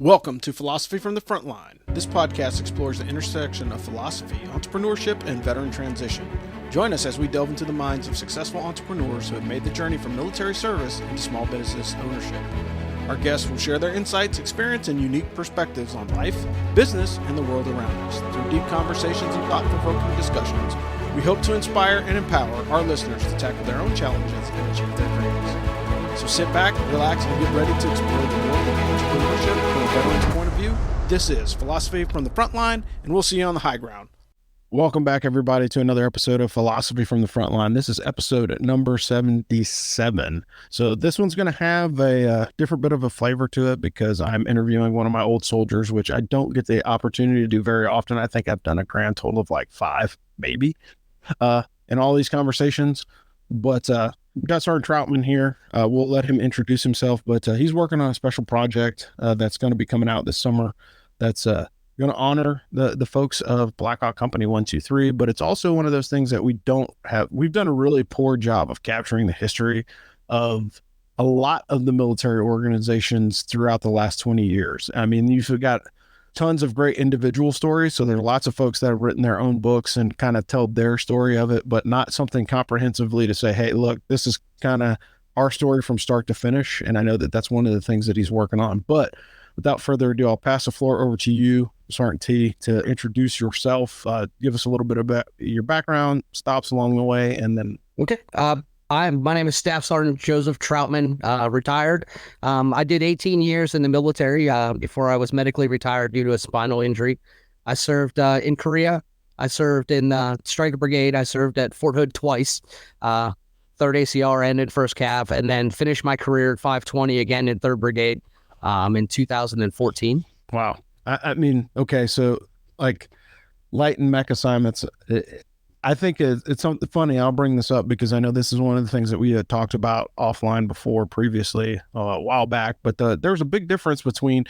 Welcome to Philosophy from the Frontline. This podcast explores the intersection of philosophy, entrepreneurship, and veteran transition. Join us as we delve into the minds of successful entrepreneurs who have made the journey from military service into small business ownership. Our guests will share their insights, experience, and unique perspectives on life, business, and the world around us. Through deep conversations and thought-provoking discussions, we hope to inspire and empower our listeners to tackle their own challenges and achieve their dreams. So sit back, relax, and get ready to explore the world of entrepreneurship from a veteran's point of view. This is Philosophy from the Frontline, and we'll see you on the high ground. Welcome back, everybody, to another episode of Philosophy from the Frontline. This is episode number 77. So this one's going to have a different bit of a flavor to it because I'm interviewing one of my old soldiers, which I don't get the opportunity to do very often. I think I've done a grand total of like 5, maybe, in all these conversations. But we've got Sergeant Troutman here. We'll let him introduce himself, but he's working on a special project that's going to be coming out this summer that's going to honor the folks of Blackhawk Company 123, but it's also one of those things that we don't have. We've done a really poor job of capturing the history of a lot of the military organizations throughout the last 20 years. I mean, you've got tons of great individual stories. So there are lots of folks that have written their own books and kind of tell their story of it, but not something comprehensively to say, hey, look, this is kind of our story from start to finish. And I know that that's one of the things that he's working on. But without further ado, I'll pass the floor over to you, Sergeant T, to introduce yourself, give us a little bit about your background, stops along the way, and then... Okay. My name is Staff Sergeant Joseph Troutman, retired. I did 18 years in the military before I was medically retired due to a spinal injury. I served in Korea. I served in Stryker Brigade. I served at Fort Hood twice, 3rd ACR and in 1st Cav, and then finished my career at 520 again in 3rd Brigade in 2014. Wow. I mean, okay, so like light and mech assignments... I think it's something funny. I'll bring this up because I know this is one of the things that we had talked about offline before previously a while back, but there's a big difference between,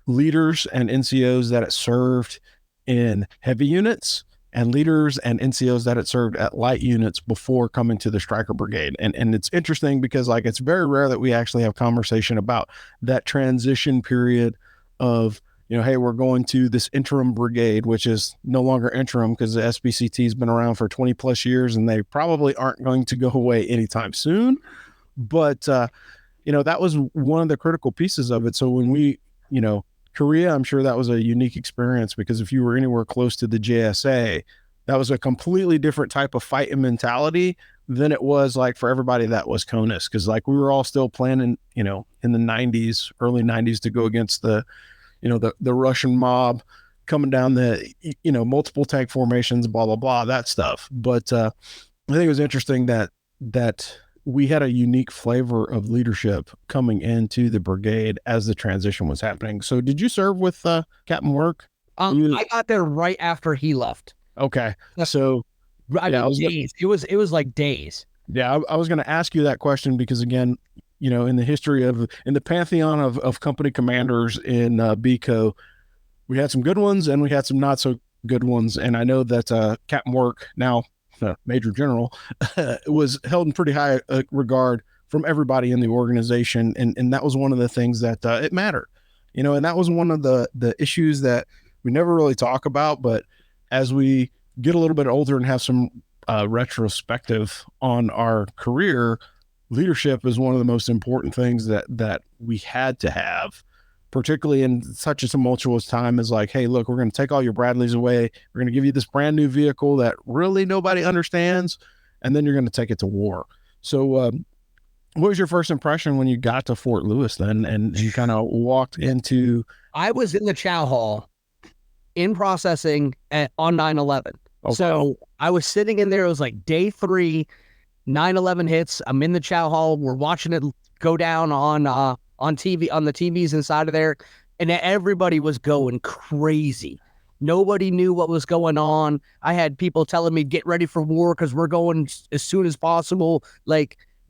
leaders and NCOs that had served in heavy units and leaders and NCOs that had served at light units before coming to the Stryker Brigade. And it's interesting because it's very rare that we actually have conversation about that transition period of, hey, we're going to this interim brigade, which is no longer interim because the SBCT has been around for 20 plus years and they probably aren't going to go away anytime soon. But, that was one of the critical pieces of it. So when we, Korea, I'm sure that was a unique experience because if you were anywhere close to the JSA, that was a completely different type of fight and mentality than it was like for everybody that was CONUS. Because we were all still planning, in the 90s, early 90s to go against the Russian mob coming down the, multiple tank formations, blah, blah, blah, that stuff. But I think it was interesting that we had a unique flavor of leadership coming into the brigade as the transition was happening. So did you serve with Captain Work? I got there right after he left. Okay. So days. It was like days. Yeah. I was going to ask you that question because again, in the history in the pantheon of company commanders in BCO, we had some good ones and we had some not so good ones. And I know that Captain Work, now Major General, was held in pretty high regard from everybody in the organization. And that was one of the things that it mattered, and that was one of the issues that we never really talk about. But as we get a little bit older and have some retrospective on our career, leadership is one of the most important things that we had to have, particularly in such a tumultuous time as hey, look, we're going to take all your Bradleys away. We're going to give you this brand new vehicle that really nobody understands. And then you're going to take it to war. So what was your first impression when you got to Fort Lewis then and you kind of walked into... I was in the chow hall in processing on 9/11. Okay. So I was sitting in there. It was like day 3, 9/11 hits. I'm in the chow hall. We're watching it go down on TV, on the TVs inside of there. And everybody was going crazy. Nobody knew what was going on. I had people telling me, get ready for war because we're going as soon as possible.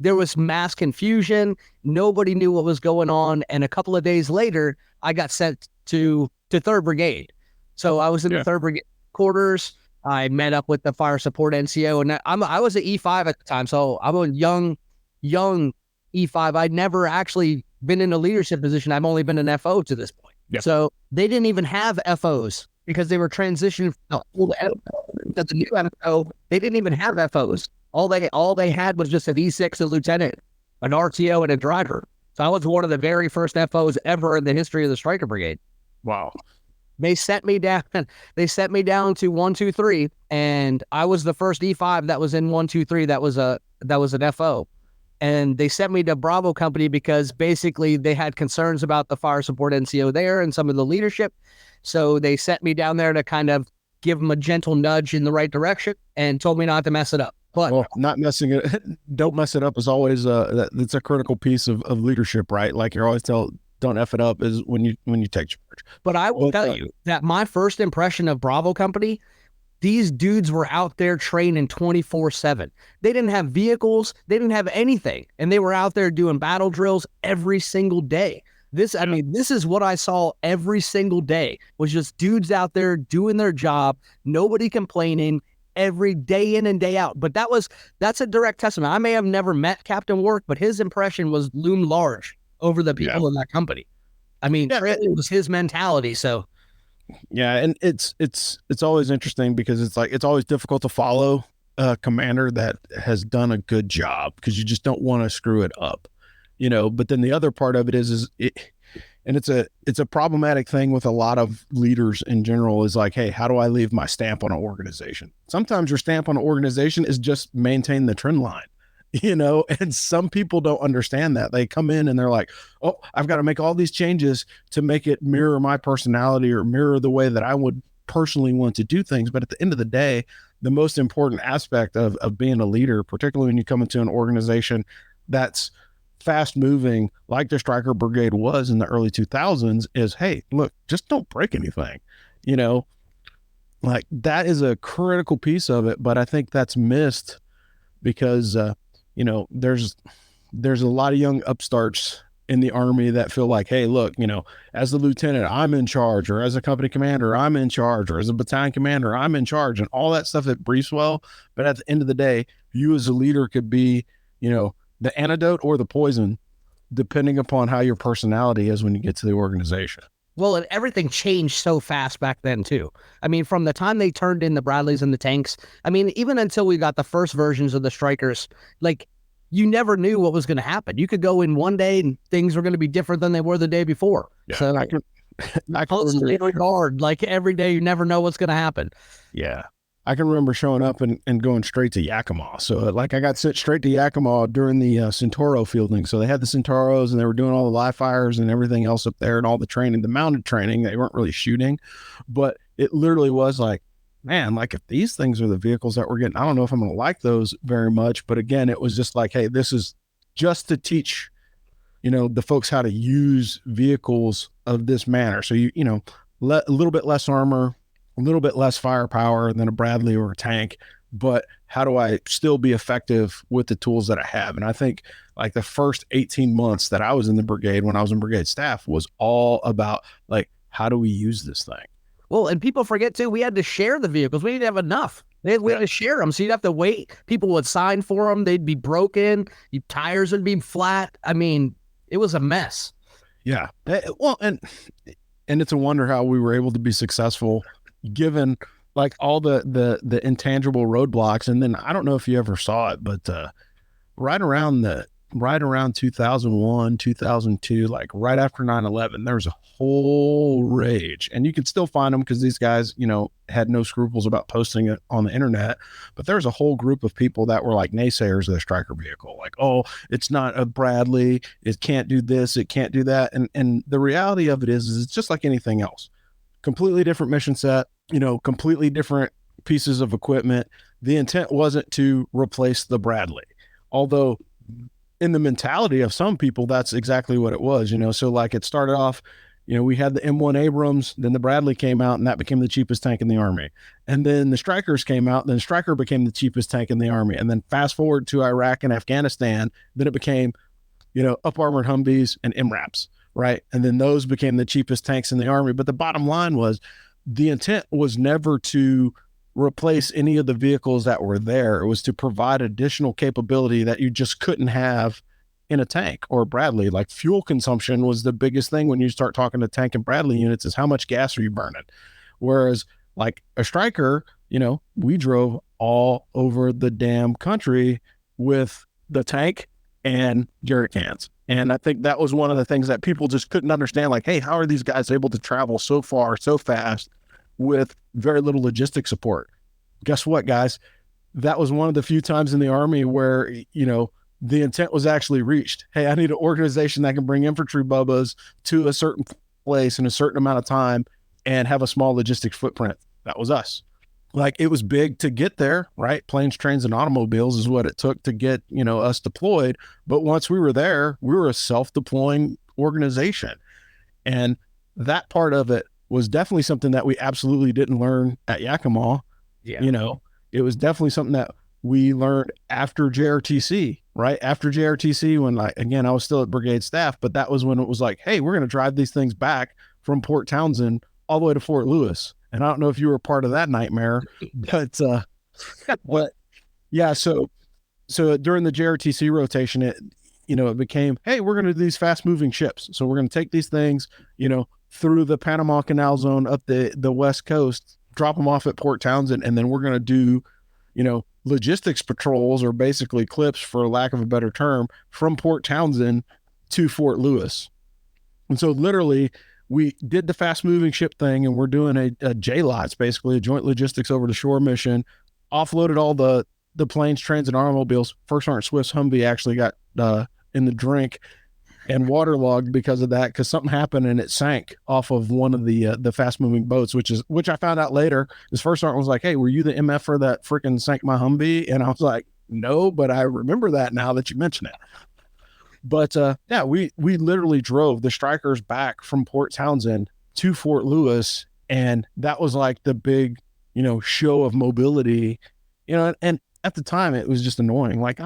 There was mass confusion. Nobody knew what was going on. And a couple of days later, I got sent to 3rd Brigade. So I was in the 3rd Brigade quarters. I met up with the fire support NCO, and I was an E5 at the time, so I'm a young E5. I'd never actually been in a leadership position. I've only been an FO to this point. Yeah. So they didn't even have FOs because they were transitioning from the old FO to the new FO. They didn't even have FOs. All they had was just an E6, a lieutenant, an RTO, and a driver. So I was one of the very first FOs ever in the history of the Striker Brigade. Wow. They set me down. They set me down to 1, 2, 3, and I was the first E5 that was in 1, 2, 3. That was an FO, and they sent me to Bravo Company because basically they had concerns about the fire support NCO there and some of the leadership. So they sent me down there to kind of give them a gentle nudge in the right direction and told me not to mess it up. But not messing it, don't mess it up is always that's a critical piece of leadership, right? Like you're always don't F it up is when you take charge. But I will tell you that my first impression of Bravo Company, these dudes were out there training 24/7. They didn't have vehicles. They didn't have anything. And they were out there doing battle drills every single day. This is what I saw every single day was just dudes out there doing their job, nobody complaining, every day in and day out. But that's a direct testament. I may have never met Captain Work, but his impression was loomed large over the people in that company. I mean, it was his mentality. So yeah, and it's always interesting because it's always difficult to follow a commander that has done a good job because you just don't want to screw it up, but then the other part of it is and it's a problematic thing with a lot of leaders in general is like, hey, how do I leave my stamp on an organization? Sometimes your stamp on an organization is just maintain the trend line. And some people don't understand that. They come in and they're like, oh, I've got to make all these changes to make it mirror my personality or mirror the way that I would personally want to do things. But at the end of the day, the most important aspect of being a leader, particularly when you come into an organization that's fast moving, like the Striker Brigade was in the early 2000s, is, hey, look, just don't break anything, like that is a critical piece of it. But I think that's missed because, there's a lot of young upstarts in the Army that feel like, hey, look, as the lieutenant, I'm in charge, or as a company commander, I'm in charge, or as a battalion commander, I'm in charge, and all that stuff that briefs well. But at the end of the day, you as a leader could be, the antidote or the poison, depending upon how your personality is when you get to the organization. Well, and everything changed so fast back then, too. I mean, from the time they turned in the Bradleys and the tanks, I mean, even until we got the first versions of the Strikers, like, you never knew what was going to happen. You could go in one day and things were going to be different than they were the day before. Yeah, so I can guard, like, every day, you never know what's going to happen. Yeah. I can remember showing up and going straight to Yakima. So like I got sent straight to Yakima during the Centauro fielding. So they had the Centauros and they were doing all the live fires and everything else up there and all the training, the mounted training. They weren't really shooting, but it literally was like, man, like if these things are the vehicles that we're getting, I don't know if I'm going to like those very much. But again, it was just like, hey, this is just to teach, the folks how to use vehicles of this manner. So a little bit less armor, a little bit less firepower than a Bradley or a tank, but how do I still be effective with the tools that I have? And I think like the first 18 months that I was in the brigade, when I was in brigade staff, was all about like, how do we use this thing? Well, and people forget too, we had to share the vehicles. We didn't have enough. We had to share them. So you'd have to wait. People would sign for them. They'd be broken. Your tires would be flat. I mean, it was a mess. Yeah. Well, and it's a wonder how we were able to be successful given like all the intangible roadblocks. And then I don't know if you ever saw it, but right around 2001, 2002, like right after 9/11, there was a whole rage, and you could still find them because these guys, had no scruples about posting it on the internet. But there's a whole group of people that were like naysayers of the Striker vehicle. Like, oh, it's not a Bradley. It can't do this. It can't do that. And the reality of it is it's just like anything else. Completely different mission set, completely different pieces of equipment. The intent wasn't to replace the Bradley, although in the mentality of some people, that's exactly what it was, So like it started off, we had the M1 Abrams, then the Bradley came out and that became the cheapest tank in the Army. And then the Strikers came out, then Striker became the cheapest tank in the Army. And then fast forward to Iraq and Afghanistan, then it became, up armored Humvees and MRAPs, right? And then those became the cheapest tanks in the Army. But the bottom line was the intent was never to replace any of the vehicles that were there. It was to provide additional capability that you just couldn't have in a tank or Bradley. Like fuel consumption was the biggest thing when you start talking to tank and Bradley units, is how much gas are you burning? Whereas like a Striker, we drove all over the damn country with the tank and jerry cans. And I think that was one of the things that people just couldn't understand. Like, hey, how are these guys able to travel so far, so fast with very little logistic support? Guess what, guys? That was one of the few times in the Army where, the intent was actually reached. Hey, I need an organization that can bring infantry bubbas to a certain place in a certain amount of time and have a small logistics footprint. That was us. Like, it was big to get there, right? Planes, trains, and automobiles is what it took to get, us deployed. But once we were there, we were a self-deploying organization. And that part of it was definitely something that we absolutely didn't learn at Yakima. Yeah. It was definitely something that we learned after JRTC, right? After JRTC, when I was still at brigade staff, but that was when it was like, hey, we're going to drive these things back from Port Townsend all the way to Fort Lewis. And I don't know if you were part of that nightmare, but yeah. So during the JRTC rotation, it became, hey, we're going to do these fast moving ships. So we're going to take these things, through the Panama Canal Zone up the West Coast, drop them off at Port Townsend. And then we're going to do, logistics patrols, or basically clips, for lack of a better term, from Port Townsend to Fort Lewis. And so literally we did the fast moving ship thing, and we're doing a JLOTS, basically a joint logistics over the shore mission, offloaded all the planes, trains, and automobiles. First Sergeant Swift's Humvee actually got in the drink and waterlogged because of that, because something happened and it sank off of one of the fast moving boats, which I found out later. His first sergeant was like, hey, were you the MFer that freaking sank my Humvee? And I was like, no, but I remember that now that you mention it. But we literally drove the Strikers back from Port Townsend to Fort Lewis, and that was like the big, show of mobility, and at the time it was just annoying. Like,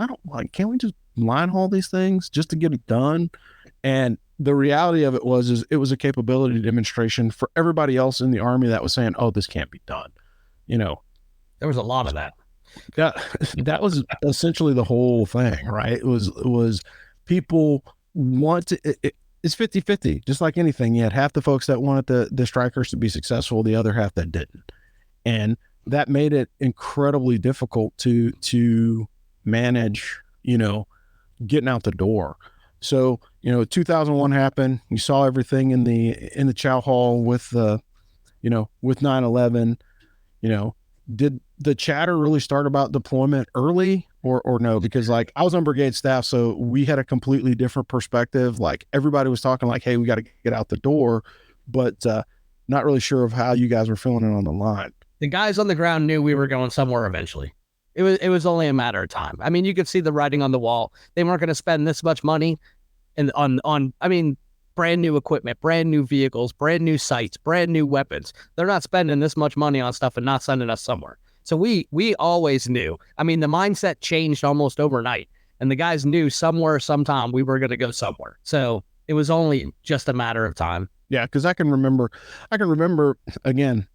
can't we just line haul these things just to get it done? And the reality of it was it was a capability demonstration for everybody else in the Army that was saying, oh, this can't be done. There was a lot of that. That was essentially the whole thing, right? It was people want to, it's 50-50, just like anything. You had half the folks that wanted the Strikers to be successful, the other half that didn't. And that made it incredibly difficult to manage, getting out the door. So, 2001 happened. You saw everything in the Chow Hall with with 9/11. Did the chatter really start about deployment early or no? Because like, I was on brigade staff, so we had a completely different perspective. Like, everybody was talking like, hey, we got to get out the door, but not really sure of how you guys were feeling it on the line. The guys on the ground knew we were going somewhere eventually. It was only a matter of time. I mean, you could see the writing on the wall. They weren't going to spend this much money and on brand new equipment, brand new vehicles, brand new sites, brand new weapons. They're not spending this much money on stuff and not sending us somewhere. So we always knew. I mean, the mindset changed almost overnight, and the guys knew somewhere, sometime we were going to go somewhere. So it was only just a matter of time. Yeah, because I can remember again.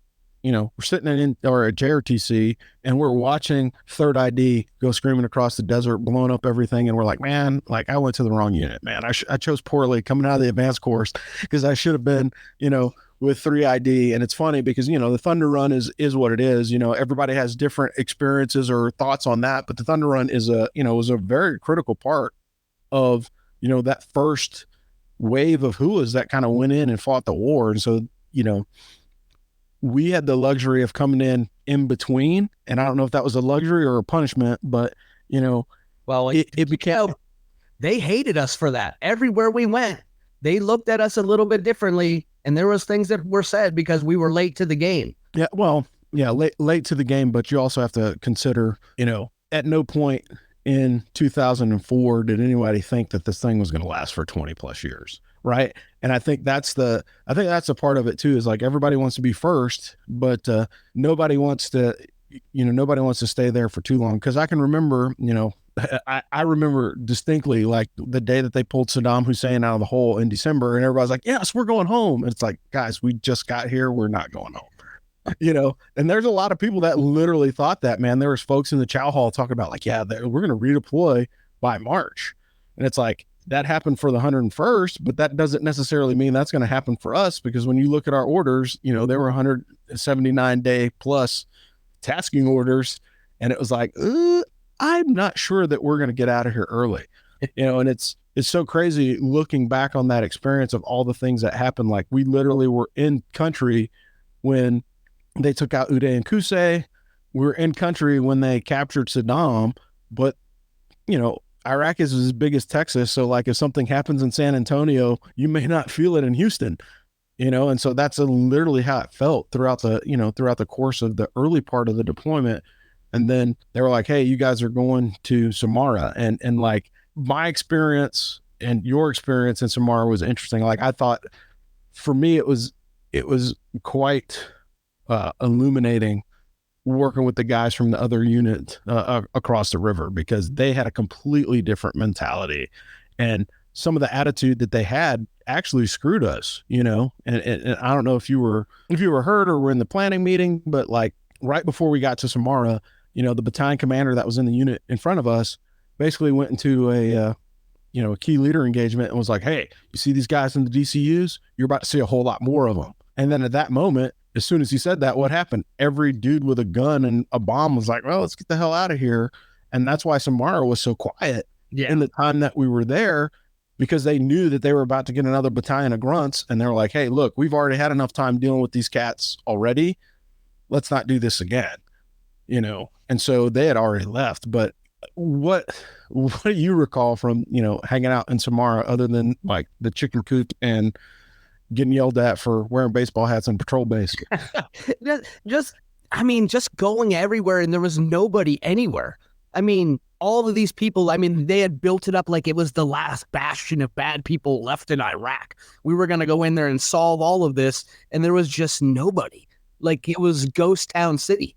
We're sitting at JRTC, and we're watching 3rd ID go screaming across the desert, blowing up everything. And we're like, man, like, I went to the wrong unit, man. I chose poorly coming out of the advanced course, because I should have been, with 3ID. And it's funny because, the Thunder Run is what it is. Everybody has different experiences or thoughts on that. But the Thunder Run is was a very critical part of, that first wave of Huas that kind of went in and fought the war. And so, we had the luxury of coming in between, and I don't know if that was a luxury or a punishment, but well, it became, they hated us for that. Everywhere we went, they looked at us a little bit differently, and there was things that were said because we were late to the game. Yeah, well, yeah, late to the game, but you also have to consider, at no point in 2004 did anybody think that this thing was going to last for 20 plus years. Right. And I think that's a part of it too, is like, everybody wants to be first, but nobody wants to stay there for too long. Cause I can remember, I remember distinctly, like, the day that they pulled Saddam Hussein out of the hole in December, and everybody's like, yes, we're going home. And it's like, guys, we just got here. We're not going home. And there's a lot of people that literally thought that, man. There was folks in the Chow Hall talking about like, yeah, we're going to redeploy by March. And it's like, that happened for the 101st, but that doesn't necessarily mean that's going to happen for us, because when you look at our orders, there were 179-day plus tasking orders, and it was like, I'm not sure that we're going to get out of here early, and it's so crazy looking back on that experience of all the things that happened. Like, we literally were in country when they took out Uday and Qusay. We were in country when they captured Saddam, but Iraq is as big as Texas. So like, if something happens in San Antonio, you may not feel it in Houston, and so that's literally how it felt throughout the course of the early part of the deployment. And then they were like, hey, you guys are going to Samara. And like, my experience and your experience in Samara was interesting. Like, I thought for me, it was quite illuminating working with the guys from the other unit across the river, because they had a completely different mentality, and some of the attitude that they had actually screwed us, and I don't know if you were hurt or were in the planning meeting, but like right before we got to Samara, the battalion commander that was in the unit in front of us basically went into a key leader engagement and was like, hey, you see these guys in the DCUs? You're about to see a whole lot more of them. And then at that moment, as soon as he said that, what happened? Every dude with a gun and a bomb was like, well, let's get the hell out of here. And that's why Samara was so quiet in the time that we were there, because they knew that they were about to get another battalion of grunts. And they were like, hey, look, we've already had enough time dealing with these cats already. Let's not do this again, And so they had already left. But what do you recall from, hanging out in Samara, other than like the chicken coop and getting yelled at for wearing baseball hats on patrol base? just going everywhere, and there was nobody anywhere. I mean, all of these people, they had built it up like it was the last bastion of bad people left in Iraq. We were going to go in there and solve all of this, and there was just nobody. Like, it was ghost town city.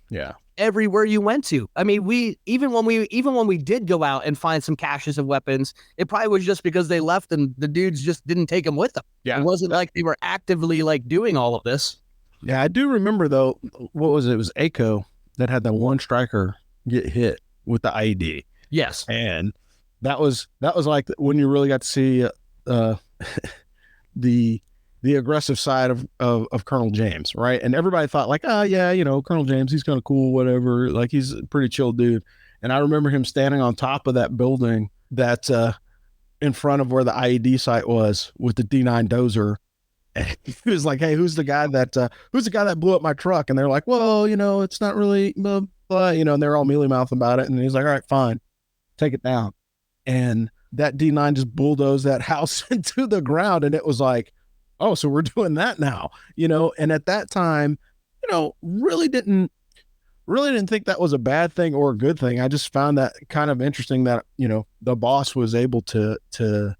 Yeah. Everywhere you went to. I mean, even when we did go out and find some caches of weapons, it probably was just because they left and the dudes just didn't take them with them. Yeah. It wasn't like they were actively like doing all of this. Yeah, I do remember though. What was it? It was ACO that had that one striker get hit with the IED. Yes, and that was like when you really got to see the aggressive side of Colonel James, right? And everybody thought like, oh yeah, Colonel James, he's kind of cool, whatever. Like, he's a pretty chill dude. And I remember him standing on top of that building that in front of where the IED site was with the D9 dozer. And he was like, hey, who's the guy that blew up my truck? And they're like, well, it's not really, and they're all mealy mouthed about it. And he's like, all right, fine, take it down. And that D9 just bulldozed that house into the ground. And it was like, oh, so we're doing that now, and at that time, really didn't think that was a bad thing or a good thing. I just found that kind of interesting that, the boss was able to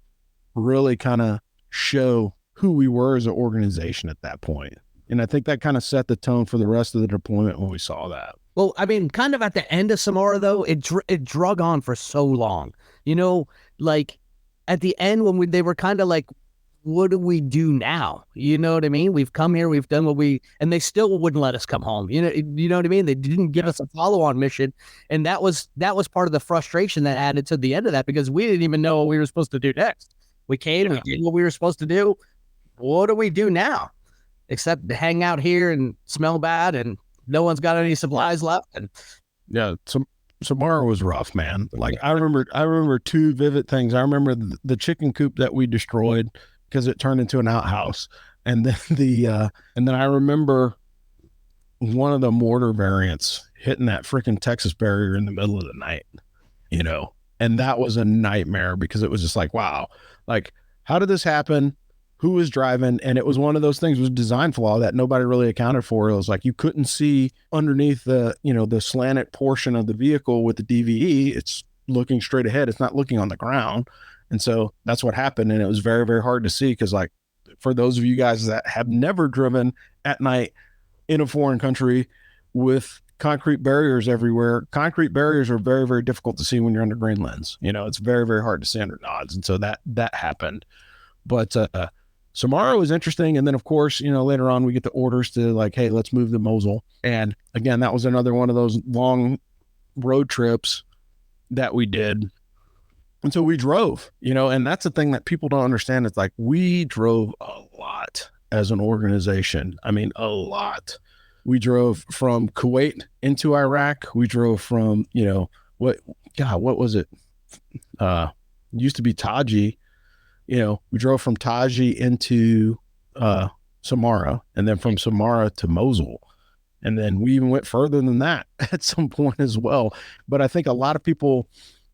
really kind of show who we were as an organization at that point. And I think that kind of set the tone for the rest of the deployment when we saw that. Well, kind of at the end of Samara, though, it drug on for so long, like at the end when they were kind of like, what do we do now? You know what I mean? We've come here, we've done and they still wouldn't let us come home. You know what I mean? They didn't give us a follow-on mission. And that was part of the frustration that added to the end of that, because we didn't even know what we were supposed to do next. We came, we did what we were supposed to do. What do we do now? Except to hang out here and smell bad, and no one's got any supplies left. And yeah, Samara was rough, man. Like, I remember two vivid things. I remember the chicken coop that we destroyed because it turned into an outhouse. And then and then I remember one of the mortar variants hitting that freaking Texas barrier in the middle of the night, and that was a nightmare, because it was just like, wow, like, how did this happen? Who was driving? And it was one of those things, was design flaw that nobody really accounted for. It was like, you couldn't see underneath the slanted portion of the vehicle with the DVE. It's looking straight ahead. It's not looking on the ground. And so that's what happened. And it was very, very hard to see, because like, for those of you guys that have never driven at night in a foreign country with concrete barriers everywhere, concrete barriers are very, very difficult to see when you're under green lens. It's very, very hard to see under nods. And so that happened. But Samara was interesting. And then, of course, later on we get the orders to like, hey, let's move to Mosul. And again, that was another one of those long road trips that we did. And so we drove, and that's the thing that people don't understand. It's like we drove a lot as an organization. I mean, a lot. We drove from Kuwait into Iraq. We drove from, what was it? Used to be Taji. We drove from Taji into Samara, and then from Samara to Mosul. And then we even went further than that at some point as well. But I think a lot of people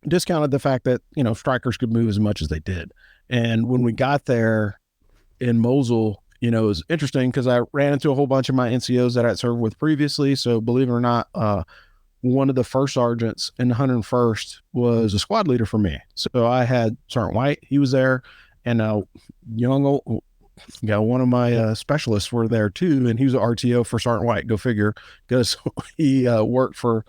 discounted the fact that, strikers could move as much as they did. And when we got there in Mosul, it was interesting because I ran into a whole bunch of my NCOs that I'd served with previously. So believe it or not, one of the first sergeants in the 101st was a squad leader for me. So I had Sergeant White, he was there, and one of my specialists were there too, and he was an RTO for Sergeant White, go figure, because he worked for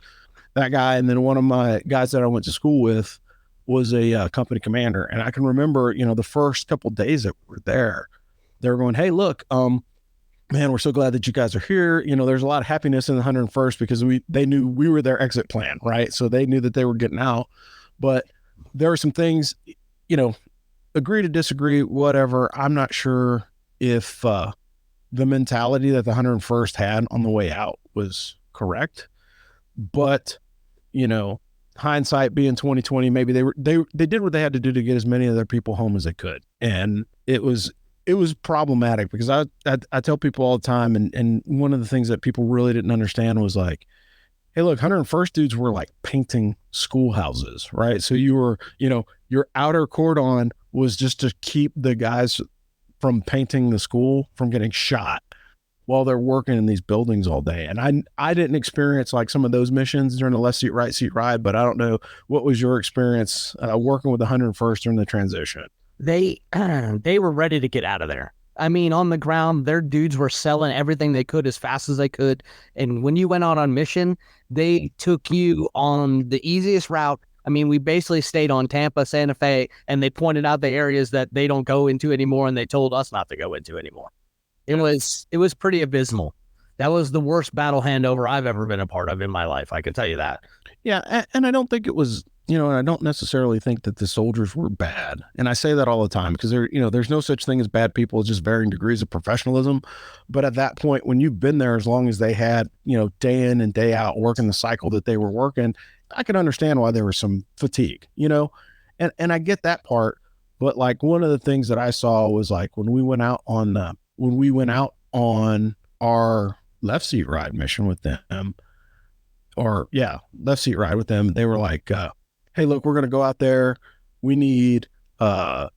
that guy. And then one of my guys that I went to school with was a company commander. And I can remember, the first couple of days that we were there, they were going, hey, look, man, we're so glad that you guys are here. There's a lot of happiness in the 101st because they knew we were their exit plan, right? So they knew that they were getting out. But there were some things, agree to disagree, whatever. I'm not sure if the mentality that the 101st had on the way out was correct. But, hindsight being 2020, maybe they did what they had to do to get as many of their people home as they could. And it was problematic because I tell people all the time, and one of the things that people really didn't understand was like, hey, look, 101st dudes were like painting schoolhouses, right? So you were, your outer cordon was just to keep the guys from painting the school from getting shot while they're working in these buildings all day. And I didn't experience like some of those missions during the left seat, right seat ride, but I don't know, what was your experience working with the 101st during the transition? They were ready to get out of there. I mean, on the ground, their dudes were selling everything they could as fast as they could. And when you went out on mission, they took you on the easiest route. I mean, we basically stayed on Tampa, Santa Fe, and they pointed out the areas that they don't go into anymore, and they told us not to go into anymore. It was pretty abysmal. That was the worst battle handover I've ever been a part of in my life. I can tell you that. Yeah. And I don't think it was, and I don't necessarily think that the soldiers were bad. And I say that all the time because there's no such thing as bad people. It's just varying degrees of professionalism. But at that point, when you've been there as long as they had, day in and day out working the cycle that they were working, I can understand why there was some fatigue, and I get that part. But like one of the things that I saw was like when we went out on our left seat ride mission with them, left seat ride with them, they were like, hey, look, we're going to go out there. We need your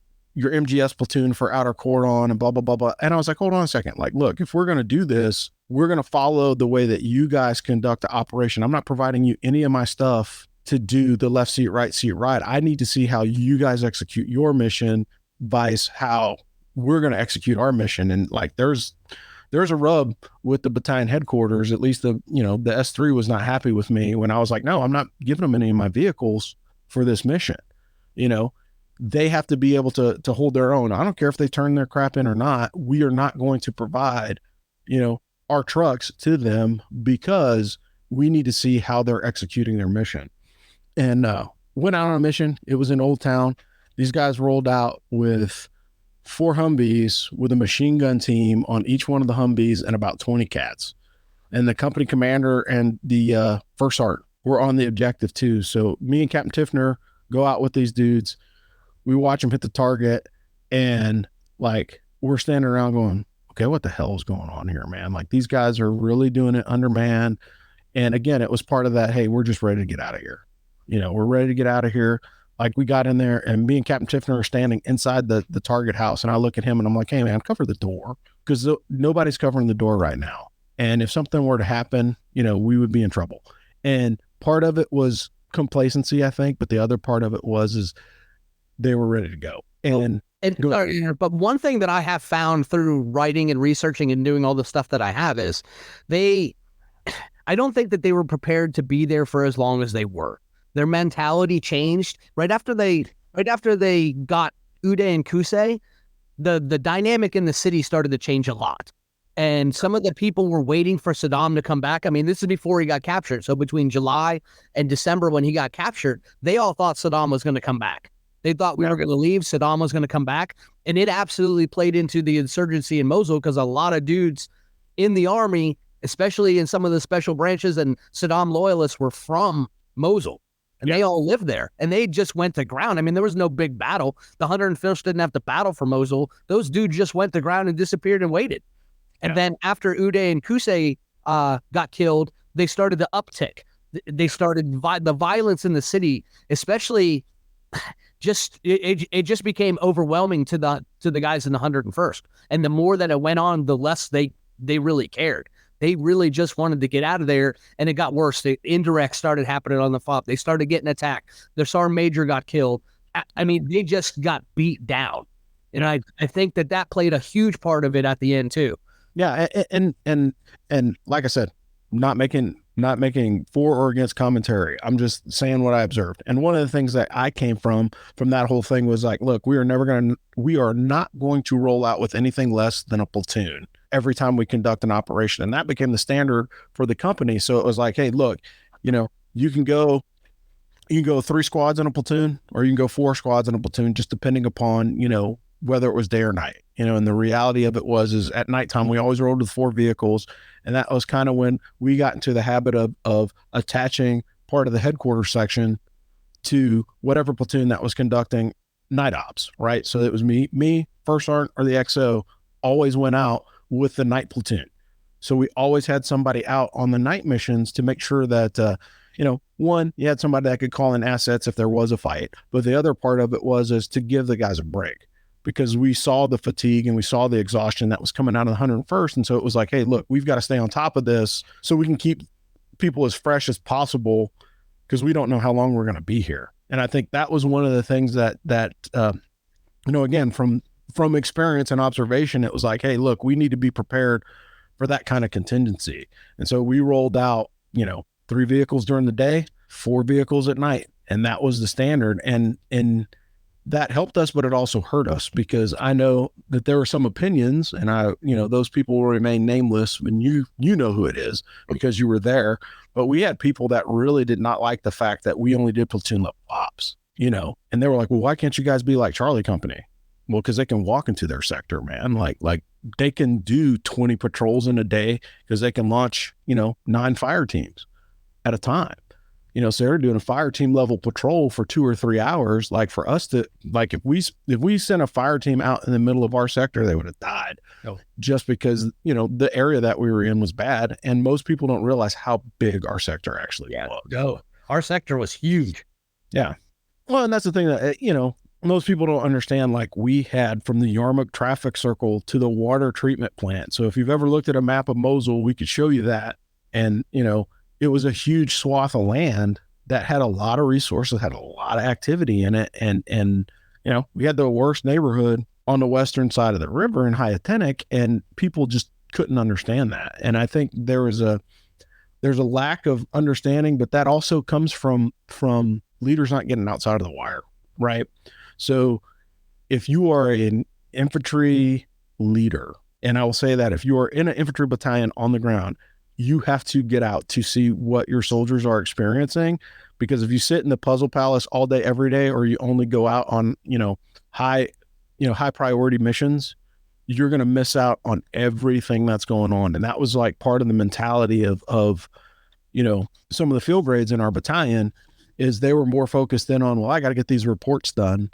MGS platoon for outer cordon and blah, blah, blah, blah. And I was like, hold on a second. Like, look, if we're going to do this, we're going to follow the way that you guys conduct the operation. I'm not providing you any of my stuff to do the left seat, right seat ride. I need to see how you guys execute your mission, vice how we're going to execute our mission. And like, there's a rub with the battalion headquarters. At least the S3 was not happy with me when I was like, no, I'm not giving them any of my vehicles for this mission. They have to be able to hold their own. I don't care if they turn their crap in or not. We are not going to provide, our trucks to them because we need to see how they're executing their mission. And went out on a mission. It was in Old Town. These guys rolled out with 4 Humvees with a machine gun team on each one of the Humvees and about 20 cats. And the company commander and the first sergeant were on the objective too. So me and Captain Tiffner go out with these dudes. We watch them hit the target, and like we're standing around going, okay, what the hell is going on here, man? Like these guys are really doing it undermanned. And again, it was part of that, hey, we're just ready to get out of here. We're ready to get out of here. Like we got in there, and me and Captain Tiffner are standing inside the target house, and I look at him and I'm like, hey man, cover the door, because nobody's covering the door right now. And if something were to happen, we would be in trouble. And part of it was complacency, I think, but the other part of it is they were ready to go. But one thing that I have found through writing and researching and doing all the stuff that I have is I don't think that they were prepared to be there for as long as they were. Their mentality changed right after they got Uday and Kusei. The dynamic in the city started to change a lot. And some of the people were waiting for Saddam to come back. I mean, this is before he got captured. So between July and December when he got captured, they all thought Saddam was going to come back. They thought we were going to leave. Saddam was going to come back. And it absolutely played into the insurgency in Mosul because a lot of dudes in the army, especially in some of the special branches and Saddam loyalists, were from Mosul. And they all lived there. And they just went to ground. I mean, there was no big battle. The 101st didn't have to battle for Mosul. Those dudes just went to ground and disappeared and waited. And then after Uday and Qusay got killed, they started the uptick. They started the violence in the city, especially it just became overwhelming to the guys in the 101st. And the more that it went on, the less they really cared. They really just wanted to get out of there, and it got worse. The indirects started happening on the FOP. They started getting attacked. Their sergeant major got killed. I mean, they just got beat down. And I think that played a huge part of it at the end too. Yeah, and like I said, not making for or against commentary. I'm just saying what I observed. And one of the things that I came from that whole thing was like, look, we are not going to roll out with anything less than a platoon every time we conduct an operation. And that became the standard for the company. So it was like, hey, look, you can go 3 squads in a platoon, or you can go 4 squads in a platoon, just depending upon, whether it was day or night, and the reality of it is at nighttime, we always rode with 4 vehicles. And that was kind of when we got into the habit of attaching part of the headquarters section to whatever platoon that was conducting night ops, right? So it was me, first sergeant or the XO always went out with the night platoon. So we always had somebody out on the night missions to make sure that, one, you had somebody that could call in assets if there was a fight. But the other part of it is to give the guys a break, because we saw the fatigue and we saw the exhaustion that was coming out of the 101st. And so it was like, hey, look, we've got to stay on top of this so we can keep people as fresh as possible, because we don't know how long we're going to be here. And I think that was one of the things that again, from experience and observation, it was like, hey, look, we need to be prepared for that kind of contingency. And so we rolled out, 3 vehicles during the day, 4 vehicles at night. And that was the standard. And that helped us, but it also hurt us, because I know that there were some opinions, and those people will remain nameless, and you know who it is because you were there. But we had people that really did not like the fact that we only did platoon level ops, and they were like, well, why can't you guys be like Charlie Company? Well, because they can walk into their sector, man. Like they can do 20 patrols in a day, because they can launch, 9 fire teams at a time. So they're doing a fire team level patrol for 2 or 3 hours. Like for us to, like, if we sent a fire team out in the middle of our sector, they would have died. Just because, the area that we were in was bad. And most people don't realize how big our sector actually was. Our sector was huge. Yeah. Well, and that's the thing that, most people don't understand. Like, we had from the Yarmouk traffic circle to the water treatment plant. So if you've ever looked at a map of Mosul, we could show you that. And, it was a huge swath of land that had a lot of resources, had a lot of activity in it. And we had the worst neighborhood on the western side of the river in Hyatenic, and people just couldn't understand that. And I think there's a lack of understanding, but that also comes from leaders not getting outside of the wire, right? So if you are an infantry leader, and I will say that if you are in an infantry battalion on the ground, you have to get out to see what your soldiers are experiencing, because if you sit in the puzzle palace all day, every day, or you only go out on, high priority missions, you're going to miss out on everything that's going on. And that was like part of the mentality of some of the field grades in our battalion, is they were more focused in on, well, I got to get these reports done.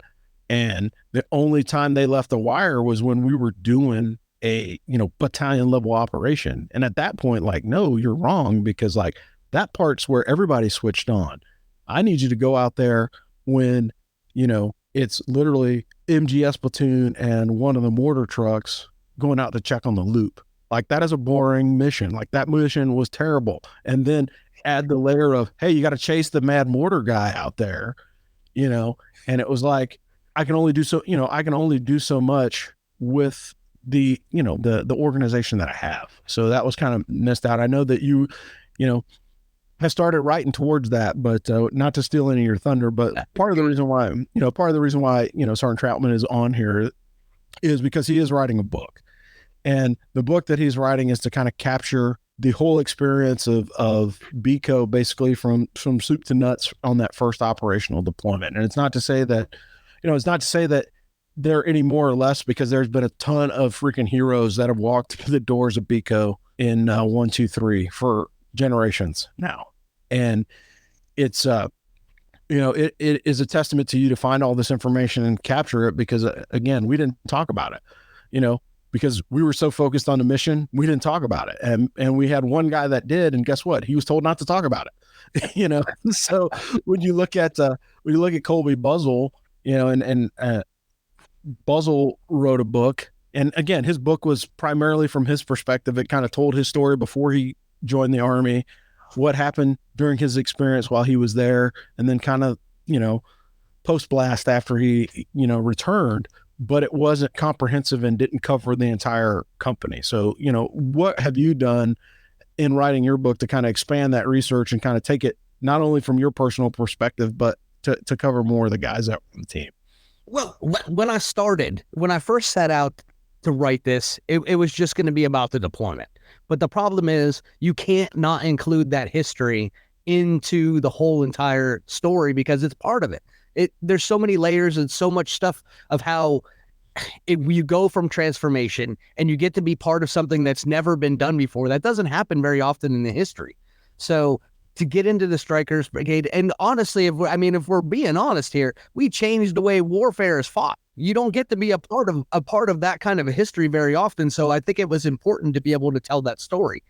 And the only time they left the wire was when we were doing a, battalion level operation. And at that point, like, no, you're wrong, because like that part's where everybody switched on. I need you to go out there when, it's literally MGS platoon and one of the mortar trucks going out to check on the loop. Like, that is a boring mission. Like, that mission was terrible. And then add the layer of, hey, you got to chase the mad mortar guy out there, and it was like, I can only do so much with the organization that I have. So that was kind of missed out. I know that I started writing towards that, but not to steal any of your thunder, but part of the reason why Sergeant Troutman is on here is because he is writing a book, and the book that he's writing is to kind of capture the whole experience of BCO, basically from soup to nuts on that first operational deployment. And it's not to say that, it's not to say that they're any more or less, because there's been a ton of freaking heroes that have walked through the doors of BCO in 1, 2, 3 for generations now. And it's, it is a testament to you to find all this information and capture it, because again, we didn't talk about it, because we were so focused on the mission, we didn't talk about it. And we had one guy that did, and guess what? He was told not to talk about it. So when you look at Colby Buzzle, and Buzzle wrote a book, and again, his book was primarily from his perspective. It kind of told his story before he joined the Army, what happened during his experience while he was there, and then kind of, post blast after he, returned. But it wasn't comprehensive and didn't cover the entire company. So, what have you done in writing your book to kind of expand that research and kind of take it not only from your personal perspective, but to cover more of the guys that were on the team? Well, when I first set out to write this, it was just going to be about the deployment. But the problem is you can't not include that history into the whole entire story, because it's part of it. There's so many layers and so much stuff of how you go from transformation and you get to be part of something that's never been done before. That doesn't happen very often in the history. So to get into the Strikers Brigade, and honestly, if we're being honest here, we changed the way warfare is fought. You don't get to be a part of that kind of a history very often. So I think it was important to be able to tell that story.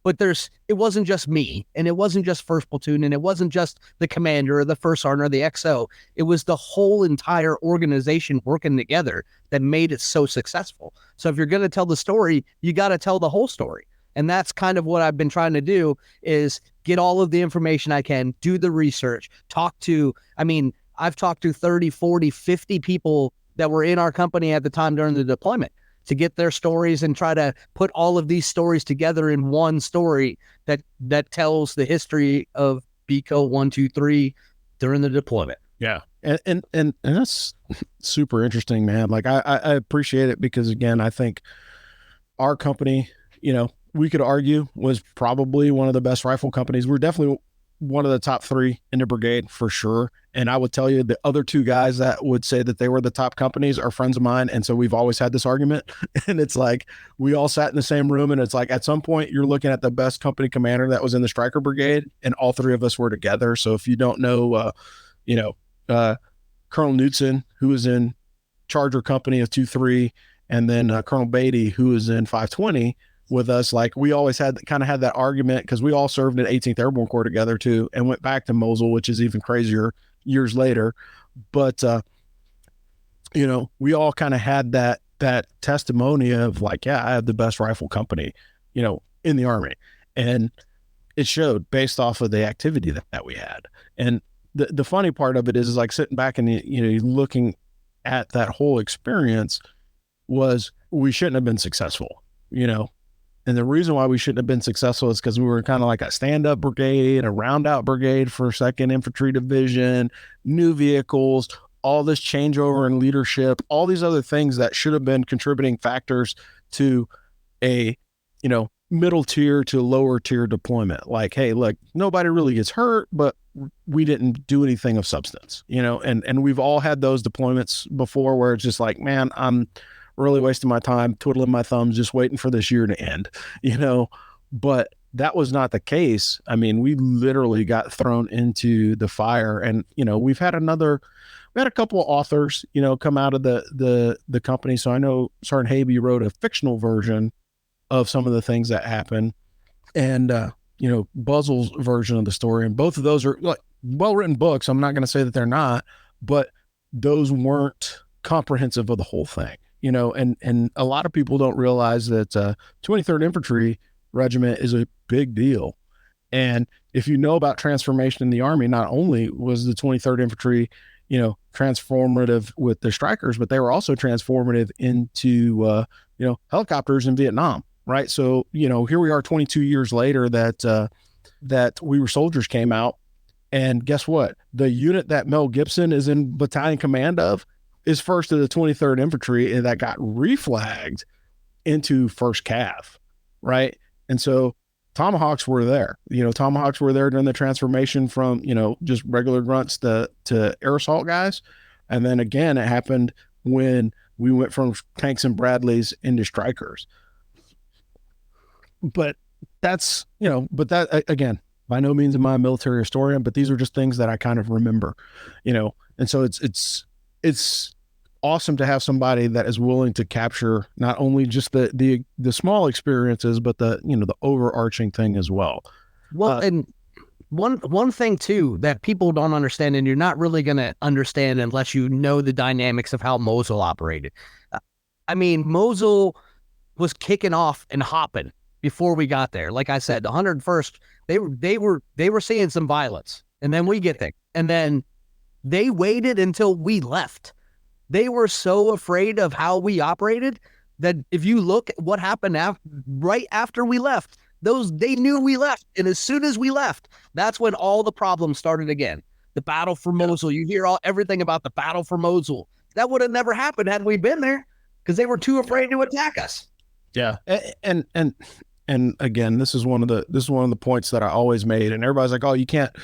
But it wasn't just me, and it wasn't just First Platoon, and it wasn't just the commander or the First Sergeant or the XO. It was the whole entire organization working together that made it so successful. So if you're going to tell the story, you got to tell the whole story. And that's kind of what I've been trying to do, is get all of the information I can, do the research, I've talked to 30, 40, 50 people that were in our company at the time during the deployment, to get their stories and try to put all of these stories together in one story that tells the history of BCO 1, 2, 3 during the deployment. Yeah. And that's super interesting, man. Like I appreciate it, because again, I think our company, we could argue was probably one of the best rifle companies. We're definitely one of the top 3 in the brigade for sure. And I would tell you the other 2 guys that would say that they were the top companies are friends of mine. And so we've always had this argument, and it's like, we all sat in the same room, and it's like, at some point you're looking at the best company commander that was in the Striker Brigade, and all 3 of us were together. So if you don't know, Colonel Knudsen, who was in Charger Company of 2-3, and then Colonel Beatty, who was in 520 with us, like we always had that argument, because we all served in 18th Airborne Corps together too, and went back to Mosul, which is even crazier years later. But we all kind of had that testimony of like, yeah, I have the best rifle company, in the Army, and it showed based off of the activity that we had. And the funny part of it is like sitting back and looking at that whole experience, was we shouldn't have been successful, And the reason why we shouldn't have been successful is because we were kind of like a stand-up brigade, a round-out brigade for 2nd Infantry Division, new vehicles, all this changeover in leadership, all these other things that should have been contributing factors to a, middle tier to lower tier deployment. Like, hey, look, nobody really gets hurt, but we didn't do anything of substance, and we've all had those deployments before where it's just like, man, I'm really wasting my time twiddling my thumbs, just waiting for this year to end, but that was not the case. We literally got thrown into the fire, and, we had a couple of authors, come out of the company. So I know Sergeant Habe wrote a fictional version of some of the things that happened, and, Buzzle's version of the story. And both of those are like well-written books. I'm not going to say that they're not, but those weren't comprehensive of the whole thing. And a lot of people don't realize that 23rd Infantry Regiment is a big deal. And if you know about transformation in the Army, not only was the 23rd Infantry, transformative with the Strikers, but they were also transformative into, helicopters in Vietnam, right? So, here we are 22 years later that We Were Soldiers came out. And guess what? The unit that Mel Gibson is in battalion command of is 1st of the 23rd Infantry, and that got reflagged into 1st Cav, right? And so Tomahawks were there. Tomahawks were there during the transformation from, just regular grunts to air assault guys. And then again, it happened when we went from tanks and Bradleys into Strikers. But that's, but that, again, by no means am I a military historian, but these are just things that I kind of remember, and so it's awesome to have somebody that is willing to capture not only just the small experiences, but the overarching thing as well. Well, and one thing too that people don't understand, and you're not really going to understand unless you know the dynamics of how Mosul operated. I mean, Mosul was kicking off and hopping before we got there. Like I said, the 101st, they were seeing some violence, and then we get there, and then they waited until we left. They were so afraid of how we operated that if you look at what happened right after we left, they knew we left. And as soon as we left, that's when all the problems started again. The battle for Mosul. You hear everything about the battle for Mosul. That would have never happened had we been there, because they were too afraid to attack us. Yeah. And again, this is one of the points that I always made. And everybody's like, oh, you can't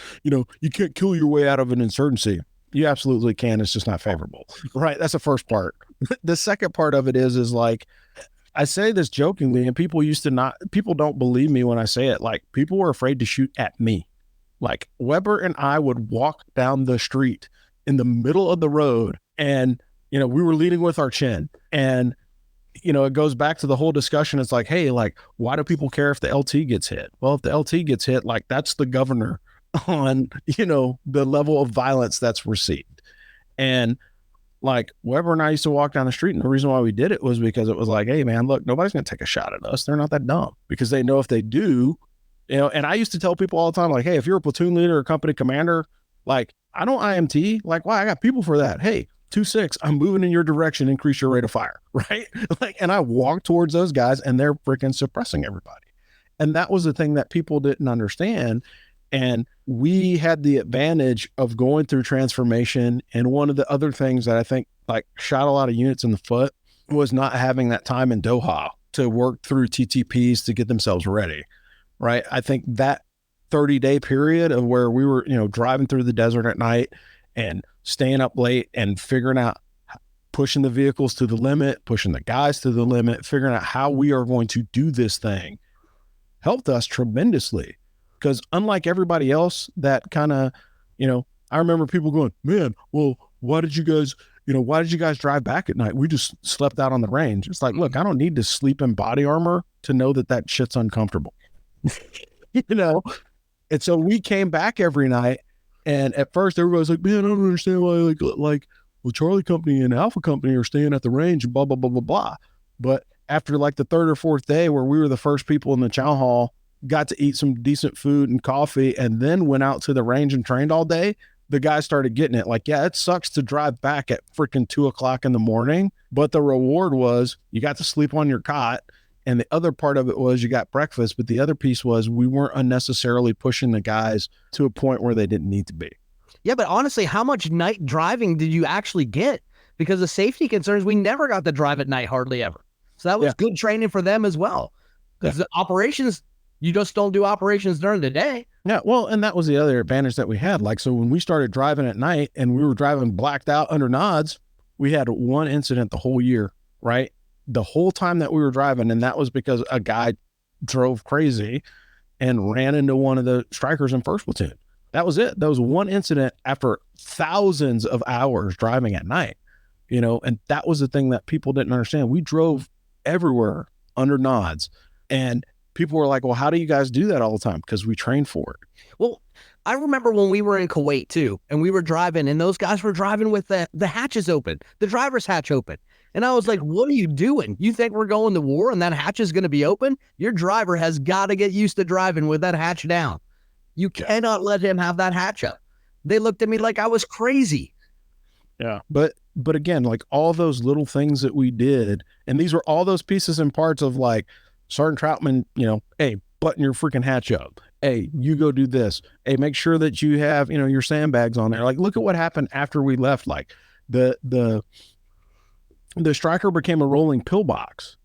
kill your way out of an insurgency. You absolutely can. It's just not favorable. Right. That's the first part. The second part of it is like, I say this jokingly, and people don't believe me when I say it. Like, people were afraid to shoot at me. Like, Weber and I would walk down the street in the middle of the road, and, we were leading with our chin. And, it goes back to the whole discussion. It's like, hey, like, why do people care if the LT gets hit? Well, if the LT gets hit, like, that's the governor on, the level of violence that's received. And like, Weber and I used to walk down the street, and the reason why we did it was because it was like, hey man, look, nobody's going to take a shot at us. They're not that dumb, because they know if they do, and I used to tell people all the time, like, hey, if you're a platoon leader or company commander, like, I don't IMT, like, why? I got people for that. Hey, 2-6, I'm moving in your direction, increase your rate of fire. Right. Like, and I walk towards those guys, and they're freaking suppressing everybody. And that was the thing that people didn't understand. And we had the advantage of going through transformation. And one of the other things that I think like shot a lot of units in the foot was not having that time in Doha to work through TTPs to get themselves ready. Right. I think that 30-day period of where we were, driving through the desert at night and staying up late and figuring out, pushing the vehicles to the limit, pushing the guys to the limit, figuring out how we are going to do this thing helped us tremendously. Because unlike everybody else that kind of, I remember people going, man, well, why did you guys drive back at night? We just slept out on the range. It's like, look, I don't need to sleep in body armor to know that shit's uncomfortable, And so we came back every night, and at first everybody's like, man, I don't understand why like well, Charlie Company and Alpha Company are staying at the range and blah, blah, blah, blah, blah. But after like the third or fourth day where we were the first people in the chow hall, got to eat some decent food and coffee, and then went out to the range and trained all day, the guys started getting it. Like, yeah, it sucks to drive back at freaking 2:00 in the morning, but the reward was you got to sleep on your cot. And the other part of it was you got breakfast. But the other piece was we weren't unnecessarily pushing the guys to a point where they didn't need to be. Yeah, but honestly, how much night driving did you actually get? Because of safety concerns, we never got to drive at night, hardly ever. So that was good training for them as well. Because the operations, you just don't do operations during the day. Yeah, well, and that was the other advantage that we had. Like, so when we started driving at night and we were driving blacked out under nods, we had one incident the whole year, right? The whole time that we were driving, and that was because a guy drove crazy and ran into one of the strikers in first platoon. That was it. That was one incident after thousands of hours driving at night, and that was the thing that people didn't understand. We drove everywhere under nods, and people were like, well, how do you guys do that all the time? Because we train for it. Well, I remember when we were in Kuwait too, and we were driving, and those guys were driving with the hatches open, the driver's hatch open. And I was like, what are you doing? You think we're going to war and that hatch is going to be open? Your driver has got to get used to driving with that hatch down. You cannot let him have that hatch up. They looked at me like I was crazy. Yeah. But again, like all those little things that we did, and these were all those pieces and parts of like Sergeant Troutman, hey, button your freaking hatch up. Hey, you go do this. Hey, make sure that you have, your sandbags on there. Like, look at what happened after we left. Like the Striker became a rolling pillbox,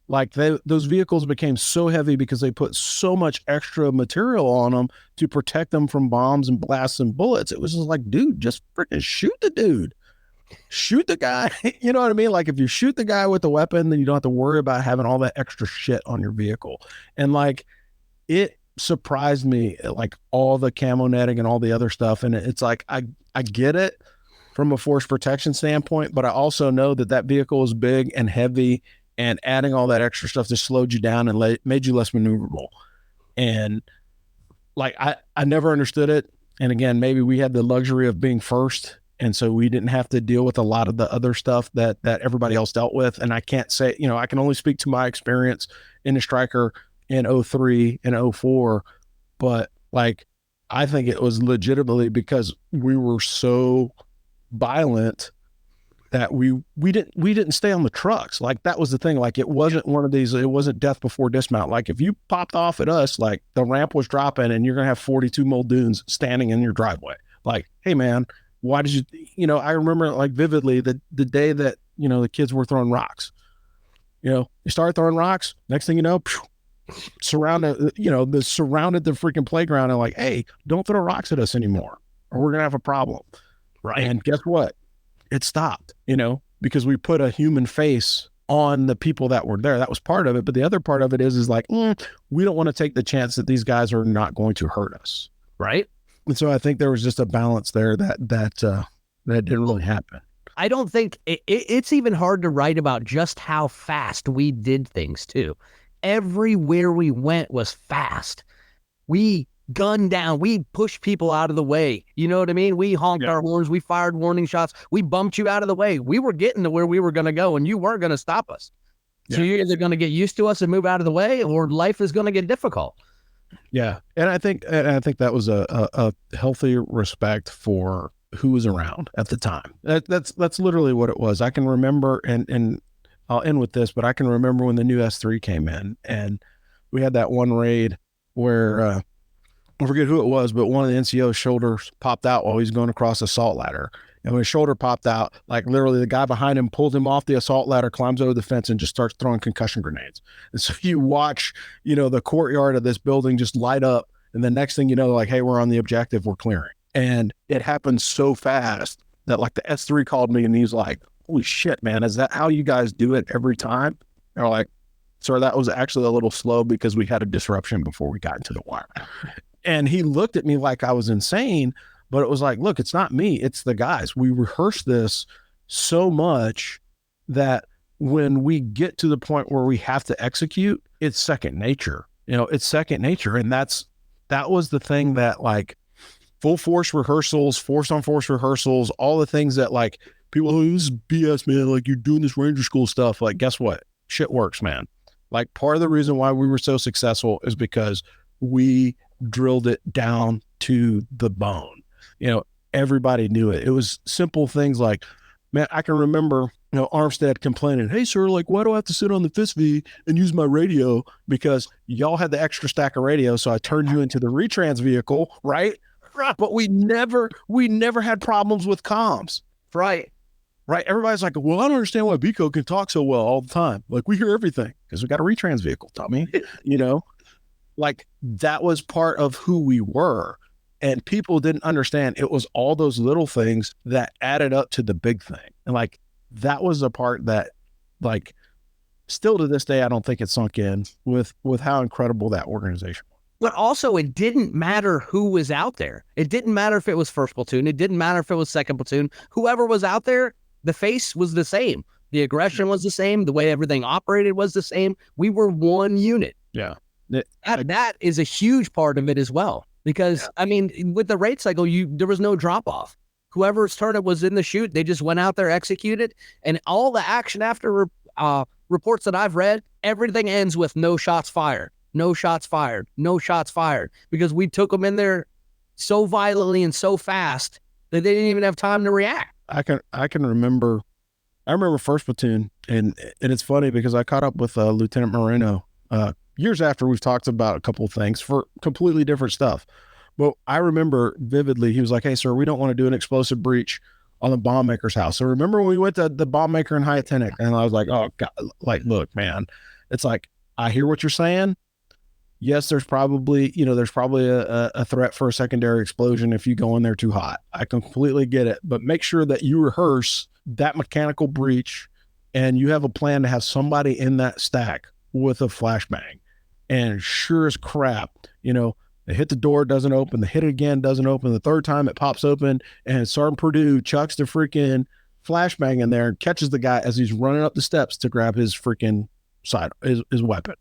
like those vehicles became so heavy because they put so much extra material on them to protect them from bombs and blasts and bullets. It was just like, dude, just freaking shoot the dude. shoot the guy. You know what I mean? Like if you shoot the guy with the weapon, then you don't have to worry about having all that extra shit on your vehicle. And like it surprised me, like all the camo netting and all the other stuff. And it's like, I get it from a force protection standpoint, but I also know that that vehicle is big and heavy, and adding all that extra stuff just slowed you down and made you less maneuverable. And like, I never understood it. And again, maybe we had the luxury of being first, and so we didn't have to deal with a lot of the other stuff that everybody else dealt with. And I can't say, you know, I can only speak to my experience in the Striker in 03 and 04, but like, I think it was legitimately because we were so violent that we didn't stay on the trucks. Like that was the thing. Like it wasn't one of these, it wasn't death before dismount. Like if you popped off at us, like the ramp was dropping and you're going to have 42 Muldoons standing in your driveway. Like, hey man, why did you know, I remember like vividly the day that, you know, the kids were throwing rocks, you know, you started throwing rocks. Next thing you know, surrounded the freaking playground and like, hey, don't throw rocks at us anymore or we're going to have a problem. Right. And guess what? It stopped, you know, because we put a human face on the people that were there. That was part of it. But the other part of it is like, we don't want to take the chance that these guys are not going to hurt us. Right. And so I think there was just a balance there that didn't really happen. I don't think it's even hard to write about just how fast we did things too. Everywhere we went was fast. We gunned down. We pushed people out of the way. You know what I mean? We honked our horns. We fired warning shots. We bumped you out of the way. We were getting to where we were going to go, and you weren't going to stop us. Yeah. So you're either going to get used to us and move out of the way, or life is going to get difficult. Yeah, and I think that was a healthy respect for who was around at the time. That's literally what it was. I can remember, and I'll end with this, but I can remember when the new S3 came in, and we had that one raid where I forget who it was, but one of the NCO's shoulders popped out while he's going across the assault ladder. And when his shoulder popped out, like literally the guy behind him pulled him off the assault ladder, climbs over the fence, and just starts throwing concussion grenades. And so you watch, you know, the courtyard of this building just light up. And the next thing you know, like, hey, we're on the objective, we're clearing. And it happened so fast that like the S3 called me and he's like, holy shit, man, is that how you guys do it every time? They're like, sir, that was actually a little slow because we had a disruption before we got into the wire. And he looked at me like I was insane, but it was like, look, it's not me, it's the guys. We rehearse this so much that when we get to the point where we have to execute, it's second nature. You know, it's second nature. And that was the thing that like full force rehearsals, force on force rehearsals, all the things that like people who this is BS, man, like you're doing this Ranger School stuff. Like, guess what? Shit works, man. Like part of the reason why we were so successful is because we drilled it down to the bone. You know, everybody knew it. It was simple things like, man, I can remember, you know, Armstead complaining, hey, sir, like, why do I have to sit on the fifth V and use my radio? Because y'all had the extra stack of radio, so I turned you into the retrans vehicle, right? But we never had problems with comms. Right. Everybody's like, well, I don't understand why Bico can talk so well all the time. Like, we hear everything because we got a retrans vehicle, Tommy. You know, like that was part of who we were. And people didn't understand it was all those little things that added up to the big thing. And like, that was a part that like, still to this day, I don't think it sunk in with how incredible that organization was. But also it didn't matter who was out there. It didn't matter if it was first platoon. It didn't matter if it was second platoon. Whoever was out there, the face was the same. The aggression was the same. The way everything operated was the same. We were one unit. Yeah. That is a huge part of it as well. Because, I mean, with the raid cycle, there was no drop-off. Whoever's turn it was in the chute, they just went out there, executed, and all the action after reports that I've read, everything ends with no shots fired, no shots fired, no shots fired, because we took them in there so violently and so fast that they didn't even have time to react. I can remember, first platoon, and it's funny because I caught up with Lieutenant Moreno years after we've talked about a couple of things for completely different stuff. But I remember vividly, he was like, hey, sir, we don't want to do an explosive breach on the bomb maker's house. So remember when we went to the bomb maker in Hyatinic, and I was like, oh, God, like, look, man, it's like, I hear what you're saying. Yes, there's probably a threat for a secondary explosion if you go in there too hot. I completely get it. But make sure that you rehearse that mechanical breach, and you have a plan to have somebody in that stack with a flashbang, and sure as crap, they hit the door, doesn't open, they hit it again, doesn't open, the third time it pops open, and Sergeant Purdue chucks the freaking flashbang in there and catches the guy as he's running up the steps to grab his freaking his weapon,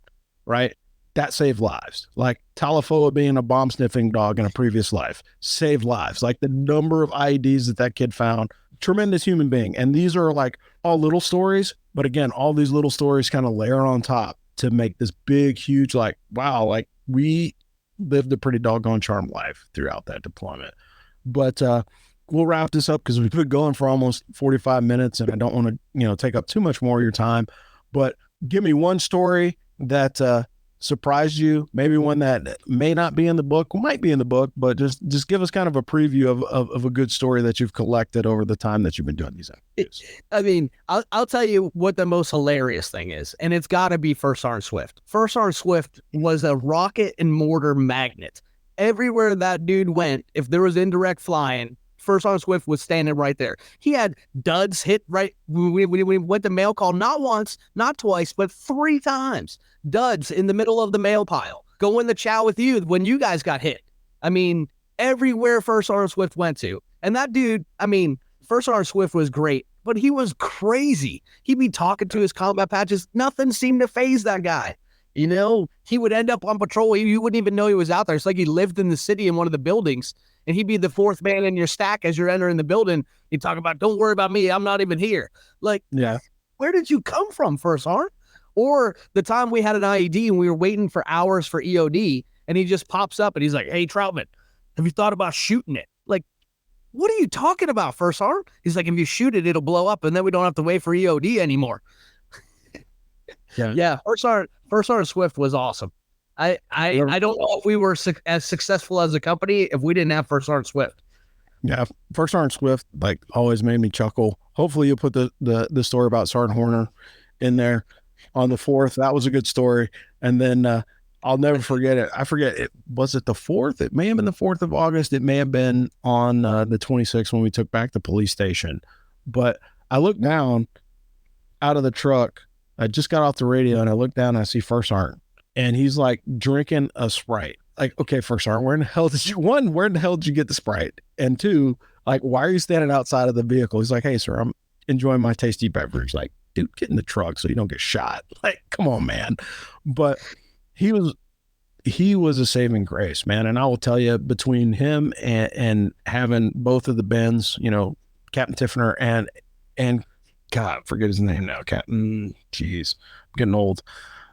right? That saved lives. Like Talafoa being a bomb sniffing dog in a previous life saved lives. Like the number of IEDs that kid found, tremendous human being. And these are like all little stories, but again, all these little stories kind of layer on top to make this big, huge, like, wow, like we lived a pretty doggone charmed life throughout that deployment. But we'll wrap this up because we've been going for almost 45 minutes and I don't want to, take up too much more of your time. But give me one story that surprised you, maybe one that may not be in the book, might be in the book, but just give us kind of a preview of a good story that you've collected over the time that you've been doing these interviews. I mean, I'll tell you what the most hilarious thing is, and it's got to be First Sergeant Swift. First Sergeant Swift was a rocket and mortar magnet. Everywhere that dude went, if there was indirect flying, First Sergeant Swift was standing right there. He had duds hit right. We went to mail call not once, not twice, but 3 times. Duds in the middle of the mail pile. Go in the chow with you when you guys got hit. I mean, everywhere First Sergeant Swift went to. And that dude, I mean, First Sergeant Swift was great, but he was crazy. He'd be talking to his combat patches. Nothing seemed to faze that guy. He would end up on patrol. You wouldn't even know he was out there. It's like he lived in the city in one of the buildings, and he'd be the 4th man in your stack as you're entering the building. He'd talk about, don't worry about me, I'm not even here. Like, yeah, where did you come from, First Sergeant? Or the time we had an IED and we were waiting for hours for EOD, and he just pops up and he's like, hey, Troutman, have you thought about shooting it? Like, what are you talking about, First Sergeant? He's like, if you shoot it, it'll blow up, and then we don't have to wait for EOD anymore. Yeah. First Sergeant Swift was awesome. I don't know if we were as successful as a company if we didn't have First Sergeant Swift. Yeah, First Sergeant Swift like always made me chuckle. Hopefully you'll put the story about Sergeant Horner in there on the 4th. That was a good story. And then I'll never forget it. I forget it. Was it the 4th? It may have been the 4th of August. It may have been on the 26th when we took back the police station. But I looked down out of the truck. I just got off the radio and I looked down and I see First Sergeant, and he's like drinking a Sprite. Like, okay, First Sergeant, where in the hell did you get the Sprite? And 2, like, why are you standing outside of the vehicle? He's like, hey, sir, I'm enjoying my tasty beverage. Like, dude, get in the truck so you don't get shot. Like, come on, man. But he was a saving grace, man. And I will tell you, between him and having both of the Bens, Captain Tiffner and God, forget his name now. Captain, geez, I'm getting old.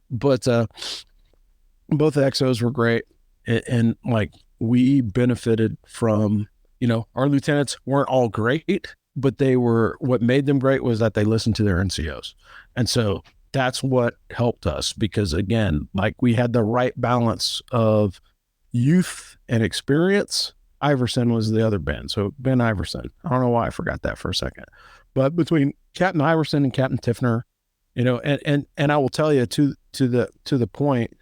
But both the XOs were great. And like, we benefited from, our lieutenants weren't all great, but what made them great was that they listened to their NCOs. And so that's what helped us, because again, like, we had the right balance of youth and experience. Iverson was the other Ben. So Ben Iverson, I don't know why I forgot that for a second. But between Captain Iverson and Captain Tiffner, and I will tell you to the point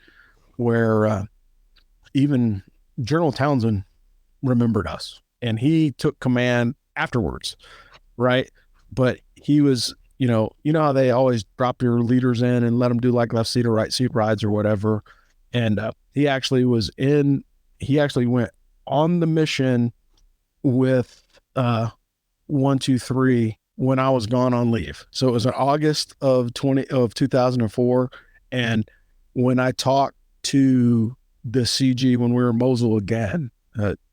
where even General Townsend remembered us, and he took command afterwards, right? But he was, how they always drop your leaders in and let them do like left seat or right seat rides or whatever. And he actually went on the mission with 1, 2, 3 when I was gone on leave. So it was in August of 2004. And when I talked to the CG when we were in Mosul again,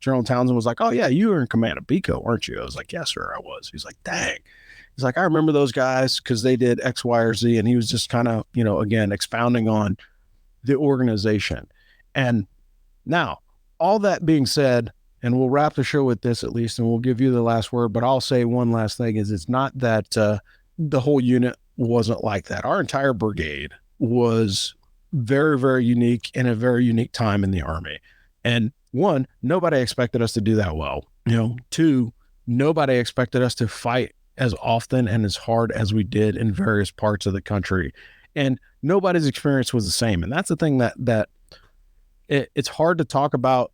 General Townsend was like, oh yeah, you were in command of BICO, weren't you? I was like, yes, sir, I was. He's like, dang. He's like, I remember those guys because they did X, Y, or Z. And he was just kind of, again, expounding on the organization. And now, all that being said, and we'll wrap the show with this at least, and we'll give you the last word, but I'll say one last thing is it's not that the whole unit wasn't like that. Our entire brigade was very, very unique in a very unique time in the Army. And 1, nobody expected us to do that well. 2, nobody expected us to fight as often and as hard as we did in various parts of the country. And nobody's experience was the same. And that's the thing that it's hard to talk about,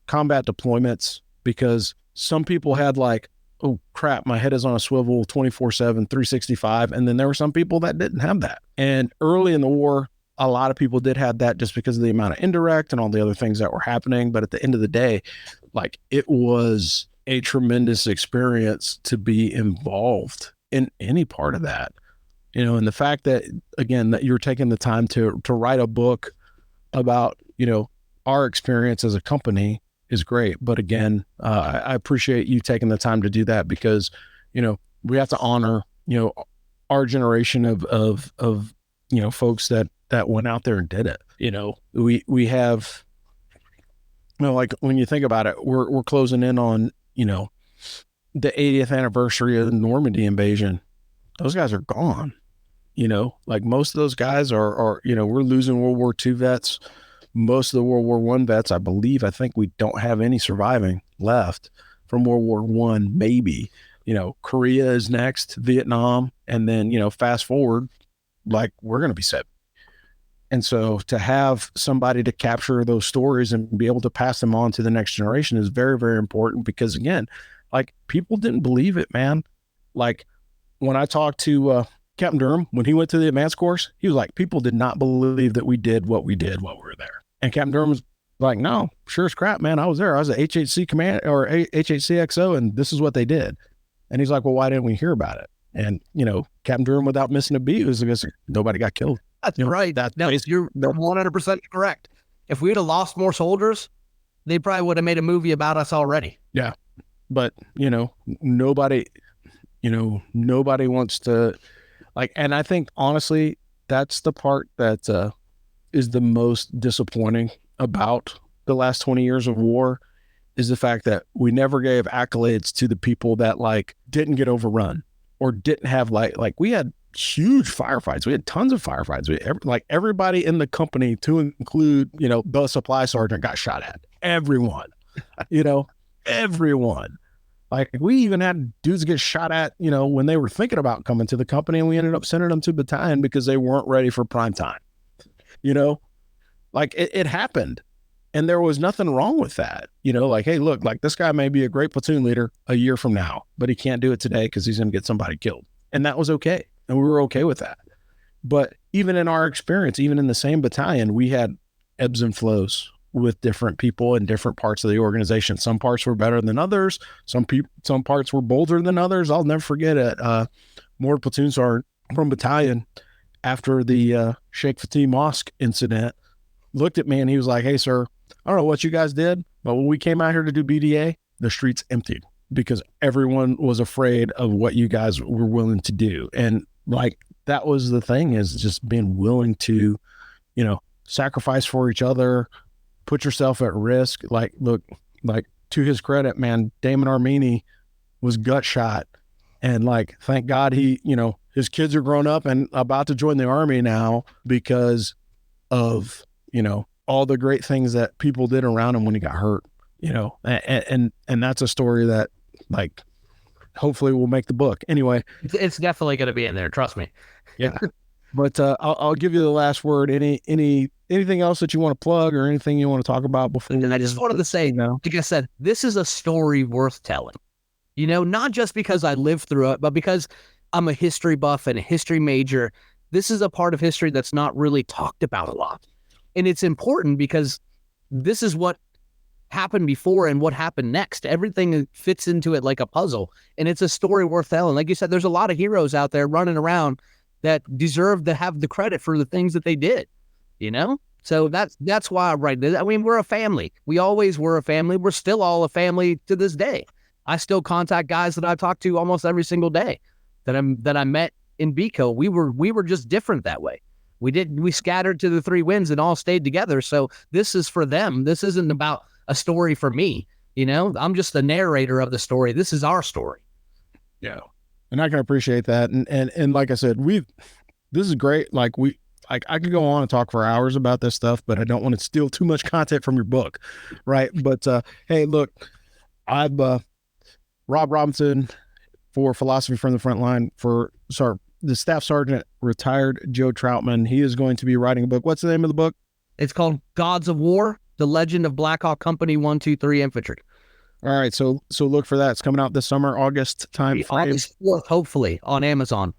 combat deployments, because some people had like oh crap, my head is on a swivel 24/7, 365. And then there were some people that didn't have that. And early in the war, a lot of people did have that just because of the amount of indirect and all the other things that were happening. But at the end of the day, like, it was a tremendous experience to be involved in any part of that, you know, and the fact that, again, that you're taking the time to write a book about, you know, our experience as a company is great. But again, I appreciate you taking the time to do that, because, you know, we have to honor, you know, our generation of, you know, folks that went out there and did it. You know, we have, you know, like, when you think about it, we're closing in on, you know, the 80th anniversary of the Normandy invasion. Those guys are gone. You know, like, most of those guys are, you know, we're losing World War II vets. Most of the World War I vets, I think we don't have any surviving left from World War I, maybe. You know, Korea is next, Vietnam, and then, you know, fast forward, like, we're going to be set. And so to have somebody to capture those stories and be able to pass them on to the next generation is very, very important, because, again, like, people didn't believe it, man. Like, when I talked to Captain Durham, when he went to the advanced course, he was like, people did not believe that we did what we did while we were there. And Captain Durham was like, no, sure as crap, man. I was there. I was at HHC command or HHCXO, and this is what they did. And he's like, well, why didn't we hear about it? And, you know, Captain Durham, without missing a beat, was because nobody got killed. That's right. You're 100% correct. If we'd have lost more soldiers, they probably would have made a movie about us already. Yeah. But, you know, nobody wants to, like, and I think, honestly, that's the part that is the most disappointing about the last 20 years of war, is the fact that we never gave accolades to the people that, like, didn't get overrun or didn't have, like we had huge firefights. We had tons of firefights. Everybody in the company, to include, you know, the supply sergeant, got shot at. Everyone, you know, everyone. Like, we even had dudes get shot at, you know, when they were thinking about coming to the company, and we ended up sending them to battalion because they weren't ready for prime time. You know, like, it happened, and there was nothing wrong with that. You know, like, hey, look, like, this guy may be a great platoon leader a year from now, but he can't do it today because he's going to get somebody killed. And that was okay. And we were okay with that. But even in our experience, even in the same battalion, we had ebbs and flows with different people in different parts of the organization. Some parts were better than others. Some parts were bolder than others. I'll never forget it. More platoon sergeant from battalion, after the Sheikh Fatih Mosque incident, looked at me and he was like, hey, sir, I don't know what you guys did, but when we came out here to do BDA, the streets emptied because everyone was afraid of what you guys were willing to do. And, like, that was the thing, is just being willing to, you know, sacrifice for each other, put yourself at risk. Like, look, like, to his credit, man, Damon Armini was gut shot. And, like, thank God he, you know, his kids are grown up and about to join the Army now because of, you know, all the great things that people did around him when he got hurt, you know, and that's a story that, like, hopefully will make the book. Anyway, it's definitely going to be in there. Trust me. Yeah. But I'll give you the last word. Anything else that you want to plug or anything you want to talk about before? And I just wanted to say, like I said, this is a story worth telling. You know, not just because I lived through it, but because I'm a history buff and a history major. This is a part of history that's not really talked about a lot. And it's important because this is what happened before and what happened next. Everything fits into it like a puzzle. And it's a story worth telling. Like you said, there's a lot of heroes out there running around that deserve to have the credit for the things that they did, you know? So that's why I write this. I mean, we're a family. We always were a family. We're still all a family to this day. I still contact guys that I talk to almost every single day that I met in BCO. We were just different that way. We scattered to the three winds and all stayed together. So this is for them. This isn't about a story for me. You know, I'm just the narrator of the story. This is our story. Yeah. And I can appreciate that. And like I said, this is great. I could go on and talk for hours about this stuff, but I don't want to steal too much content from your book. Right. But, hey, look, I've, Rob Robinson for Philosophy from the Front Line the Staff Sergeant, retired Joe Troutman. He is going to be writing a book. What's the name of the book? It's called Gods of War, The Legend of Blackhawk Company 123 Infantry. All right, so look for that. It's coming out this summer, August time frame. August 4th, hopefully, on Amazon.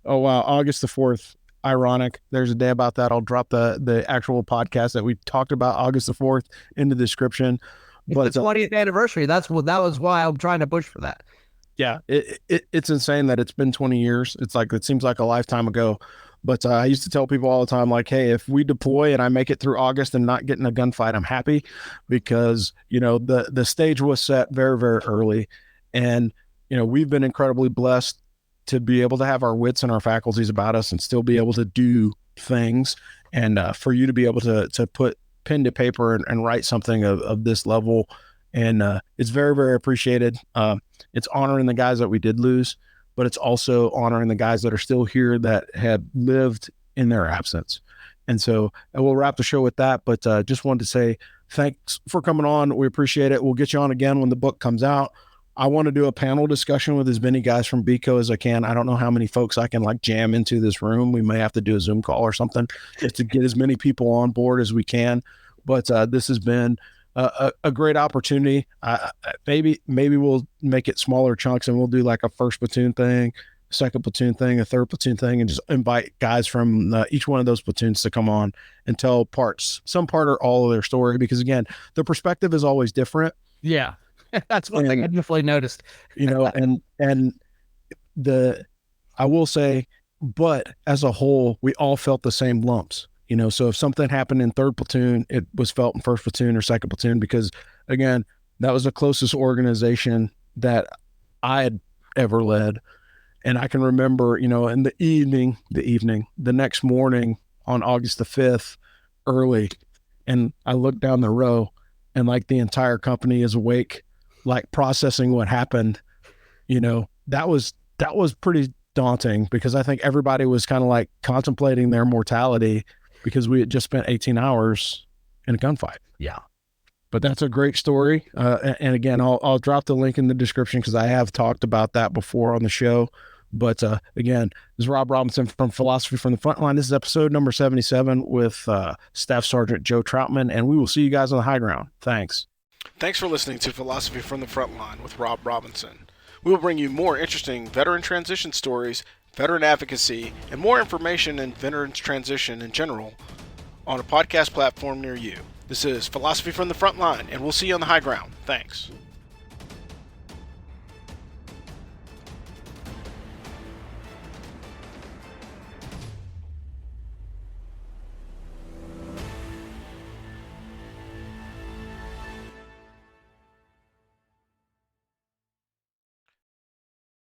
Oh wow, August the 4th. Ironic. There's a day about that. I'll drop the actual podcast that we talked about August the 4th in the description. But it's the 20th anniversary. That was why I'm trying to push for that. Yeah, it's insane that it's been 20 years. It's like, it seems like a lifetime ago. But I used to tell people all the time, like, hey, if we deploy and I make it through August and not get in a gunfight, I'm happy, because, you know, the stage was set very, very early. And, you know, we've been incredibly blessed to be able to have our wits and our faculties about us and still be able to do things. And for you to be able to put pen to paper and write something of this level. And it's very, very appreciated. It's honoring the guys that we did lose, but it's also honoring the guys that are still here that have lived in their absence. And so we'll wrap the show with that, but just wanted to say thanks for coming on. We appreciate it. We'll get you on again when the book comes out. I want to do a panel discussion with as many guys from BCO as I can. I don't know how many folks I can like jam into this room. We may have to do a Zoom call or something just to get as many people on board as we can. But this has been a great opportunity. Maybe we'll make it smaller chunks and we'll do like a first platoon thing, second platoon thing, a third platoon thing, and just invite guys from each one of those platoons to come on and tell some part or all of their story. Because again, the perspective is always different. Yeah. That's one thing I definitely noticed. You know, and I will say, but as a whole, we all felt the same lumps. You know, so if something happened in third platoon, it was felt in first platoon or second platoon, because again, that was the closest organization that I had ever led. And I can remember, you know, in the evening, the next morning on August the 5th, early, and I looked down the row and like the entire company is awake, like processing what happened. You know, that was pretty daunting, because I think everybody was kind of like contemplating their mortality, because we had just spent 18 hours in a gunfight. Yeah. But that's a great story. And again, I'll drop the link in the description, because I have talked about that before on the show. But again, this is Rob Robinson from Philosophy from the Frontline. This is episode number 77 with Staff Sergeant Joe Troutman, and we will see you guys on the high ground. Thanks. Thanks for listening to Philosophy from the Frontline with Rob Robinson. We will bring you more interesting veteran transition stories, veteran advocacy, and more information in veterans transition in general on a podcast platform near you. This is Philosophy from the Frontline, and we'll see you on the high ground. Thanks.